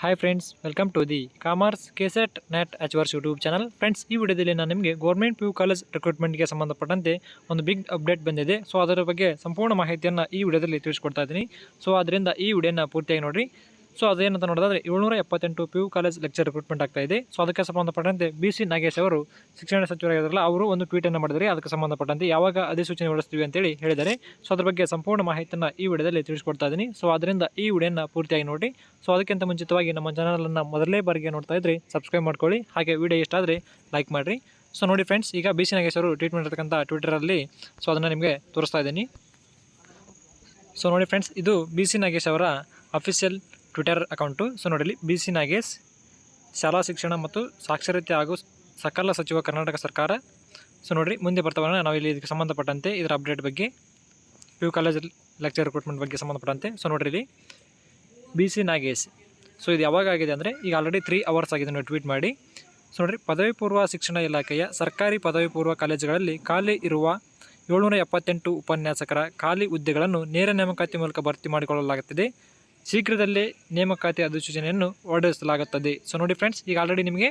Hi friends, welcome to the commerce KSET NET achievers YouTube channel. Friends, ಈ ವಿಡಿಯೋದಲ್ಲಿ ನಾನು ನಿಮಗೆ ಗೌರ್ಮೆಂಟ್ PU ಕಾಲೇಜ್ ರಿಕ್ರೂಟ್ಮೆಂಟ್ಗೆ ಸಂಬಂಧಪಟ್ಟಂತೆ ಒಂದು ಬಿಗ್ ಅಪ್ಡೇಟ್ ಬಂದಿದೆ. ಸೊ ಅದರ ಬಗ್ಗೆ ಸಂಪೂರ್ಣ ಮಾಹಿತಿಯನ್ನು ಈ ವಿಡಿಯೋದಲ್ಲಿ ತಿಳಿಸ್ಕೊಡ್ತಾ ಇದ್ದೀನಿ. ಸೊ ಅದರಿಂದ ಈ ವಿಡಿಯೋನ ಪೂರ್ತಿಯಾಗಿ ನೋಡಿರಿ. ಸೊ ಅದೇನಂತ ನೋಡಿದ್ರೆ 778 PU ಕಾಲೇಜ್ ಲೆಕ್ಚರ್ ರಿಕ್ರೂಟ್ಮೆಂಟ್ ಆಗ್ತಾ ಇದೆ. ಸೊ ಅದಕ್ಕೆ ಸಂಬಂಧಪಟ್ಟಂತೆ BC ನಾಗೇಶ್ ಅವರು ಶಿಕ್ಷಣ ಸಚಿವರಾಗಿದ್ದಾರಲ್ಲ, ಅವರು ಒಂದು ಟ್ವೀಟನ್ನು ಮಾಡಿದರೆ ಅದಕ್ಕೆ ಸಂಬಂಧಪಟ್ಟಂತೆ ಯಾವಾಗ ಅಧಿಸೂಚನೆ ಹೊರಡಿಸ್ತೀವಿ ಅಂತೇಳಿ ಹೇಳಿದ್ದಾರೆ. ಸೊ ಅದ್ರ ಬಗ್ಗೆ ಸಂಪೂರ್ಣ ಮಾಹಿತಿಯನ್ನು ಈ ವಿಡಿಯೋದಲ್ಲಿ ತಿಳಿಸ್ಕೊಡ್ತಾ ಇದ್ದೀನಿ. ಸೊ ಅದರಿಂದ ಈ ವಿಡಿಯೋನ ಪೂರ್ತಿಯಾಗಿ ನೋಡಿ. ಸೊ ಅದಕ್ಕಿಂತ ಮುಂಚಿತವಾಗಿ ನಮ್ಮ ಚಾನಲನ್ನು ಮೊದಲೇ ಬಾರಿಗೆ ನೋಡ್ತಾ ಇದ್ದರೆ ಸಬ್ಸ್ಕ್ರೈಬ್ ಮಾಡ್ಕೊಳ್ಳಿ. ಹಾಗೆ ವಿಡಿಯೋ ಇಷ್ಟ ಆದರೆ ಲೈಕ್ ಮಾಡಿರಿ. ಸೊ ನೋಡಿ ಫ್ರೆಂಡ್ಸ್, ಈಗ BC ನಾಗೇಶ್ ಅವರು ಟ್ವೀಟ್ ಮಾಡಿರ್ತಕ್ಕಂಥ ಟ್ವಿಟರಲ್ಲಿ ಸೊ ಅದನ್ನು ನಿಮಗೆ ತೋರಿಸ್ತಾ ಇದ್ದೀನಿ. ಸೊ ನೋಡಿ ಫ್ರೆಂಡ್ಸ್, ಇದು BC ನಾಗೇಶ್ ಅವರ ಅಫಿಷಿಯಲ್ ಟ್ವಿಟರ್ ಅಕೌಂಟು. ಸೊ ನೋಡಿ, BC ನಾಗೇಶ್ ಶಾಲಾ ಶಿಕ್ಷಣ ಮತ್ತು ಸಾಕ್ಷರತೆ ಹಾಗೂ ಸಕಲ ಸಚಿವ, ಕರ್ನಾಟಕ ಸರ್ಕಾರ. ಸೊ ನೋಡಿರಿ, ಮುಂದೆ ಬರ್ತಾವಲ್ಲ ನಾವು ಇಲ್ಲಿ ಇದಕ್ಕೆ ಸಂಬಂಧಪಟ್ಟಂತೆ ಇದರ ಅಪ್ಡೇಟ್ ಬಗ್ಗೆ, PU ಕಾಲೇಜ್ ಲೆಕ್ಚರ್ ರಿಕ್ರೂಟ್ಮೆಂಟ್ ಬಗ್ಗೆ ಸಂಬಂಧಪಟ್ಟಂತೆ. ಸೊ ನೋಡಿರಿ, ಇಲ್ಲಿ BC ನಾಗೇಶ್. ಸೊ ಇದು ಯಾವಾಗ ಆಗಿದೆ ಅಂದರೆ ಈಗ ಆಲ್ರೆಡಿ 3 ಅವರ್ಸ್ ಆಗಿದೆ ನೀವು ಟ್ವೀಟ್ ಮಾಡಿ. ಸೊ ನೋಡಿರಿ, ಪದವಿ ಪೂರ್ವ ಶಿಕ್ಷಣ ಇಲಾಖೆಯ ಸರ್ಕಾರಿ ಪದವಿ ಪೂರ್ವ ಕಾಲೇಜುಗಳಲ್ಲಿ ಖಾಲಿ ಇರುವ 778 ಉಪನ್ಯಾಸಕರ ಖಾಲಿ ಹುದ್ದೆಗಳನ್ನು ನೇರ ನೇಮಕಾತಿ ಮೂಲಕ ಭರ್ತಿ ಮಾಡಿಕೊಳ್ಳಲಾಗುತ್ತದೆ. ಶೀಘ್ರದಲ್ಲೇ ನೇಮಕಾತಿ ಅಧಿಸೂಚನೆಯನ್ನು ಹೊರಡಿಸಲಾಗುತ್ತದೆ. ಸೊ ನೋಡಿ ಫ್ರೆಂಡ್ಸ್, ಈಗ ಆಲ್ರೆಡಿ ನಿಮಗೆ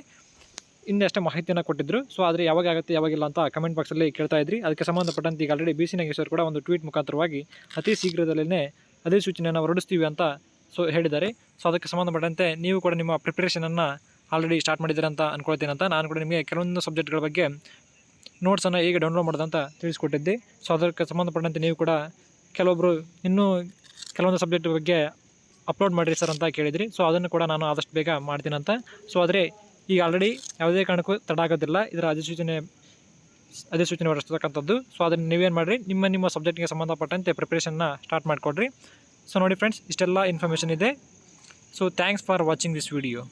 ಇನ್ನಷ್ಟು ಮಾಹಿತಿಯನ್ನು ಕೊಟ್ಟಿದ್ದರು. ಸೊ ಆದರೆ ಯಾವಾಗ ಆಗುತ್ತೆ ಯಾವಾಗಿಲ್ಲ ಅಂತ ಕಮೆಂಟ್ ಬಾಕ್ಸಲ್ಲಿ ಕೇಳ್ತಾ ಇದ್ರಿ. ಅದಕ್ಕೆ ಸಂಬಂಧಪಟ್ಟಂತೆ ಈಗ ಆಲ್ರೆಡಿ BC ನಾಗೇಶ್ ಅವರು ಕೂಡ ಒಂದು ಟ್ವೀಟ್ ಮುಖಾಂತರವಾಗಿ ಅತಿ ಶೀಘ್ರದಲ್ಲೇ ಅಧಿಸೂಚನೆಯನ್ನು ಹೊರಡಿಸ್ತೀವಿ ಅಂತ ಸೊ ಹೇಳಿದ್ದಾರೆ. ಸೊ ಅದಕ್ಕೆ ಸಂಬಂಧಪಟ್ಟಂತೆ ನೀವು ಕೂಡ ನಿಮ್ಮ ಪ್ರಿಪ್ರೇಷನನ್ನು ಆಲ್ರೆಡಿ ಸ್ಟಾರ್ಟ್ ಮಾಡಿದ್ದೀರ ಅಂತ ಅಂದ್ಕೊಳ್ತೀನಿ. ಅಂತ ನಾನು ಕೂಡ ನಿಮಗೆ ಕೆಲವೊಂದು ಸಬ್ಜೆಕ್ಟ್ಗಳ ಬಗ್ಗೆ ನೋಟ್ಸನ್ನು ಹೇಗೆ ಡೌನ್ಲೋಡ್ ಮಾಡೋದಂತ ತಿಳಿಸ್ಕೊಟ್ಟಿದ್ದೆ. ಸೊ ಅದಕ್ಕೆ ಸಂಬಂಧಪಟ್ಟಂತೆ ನೀವು ಕೂಡ ಕೆಲವೊಬ್ಬರು ಇನ್ನೂ ಕೆಲವೊಂದು ಸಬ್ಜೆಕ್ಟ್ ಬಗ್ಗೆ ಅಪ್ಲೋಡ್ ಮಾಡಿರಿ ಸರ್ ಅಂತ ಕೇಳಿದ್ರಿ. ಸೊ ಅದನ್ನು ಕೂಡ ನಾನು ಆದಷ್ಟು ಬೇಗ ಮಾಡ್ತೀನಿ ಅಂತ. ಸೊ ಆದರೆ ಈಗ ಆಲ್ರೆಡಿ ಯಾವುದೇ ಕಾರಣಕ್ಕೂ ತಡ ಆಗೋದಿಲ್ಲ ಇದರ ಅಧಿಸೂಚನೆ ಹೊರಡಿಸ್ತಕ್ಕಂಥದ್ದು. ಸೊ ಅದನ್ನು ನೀವೇನು ಮಾಡಿರಿ, ನಿಮ್ಮ ಸಬ್ಜೆಕ್ಟ್ಗೆ ಸಂಬಂಧಪಟ್ಟಂತೆ ಪ್ರಿಪ್ರೇಷನ್ನ ಸ್ಟಾರ್ಟ್ ಮಾಡಿಕೊಡ್ರಿ. ಸೊ ನೋಡಿ ಫ್ರೆಂಡ್ಸ್, ಇಷ್ಟೆಲ್ಲ ಇನ್ಫಾರ್ಮೇಷನ್ ಇದೆ. So thanks for watching this video.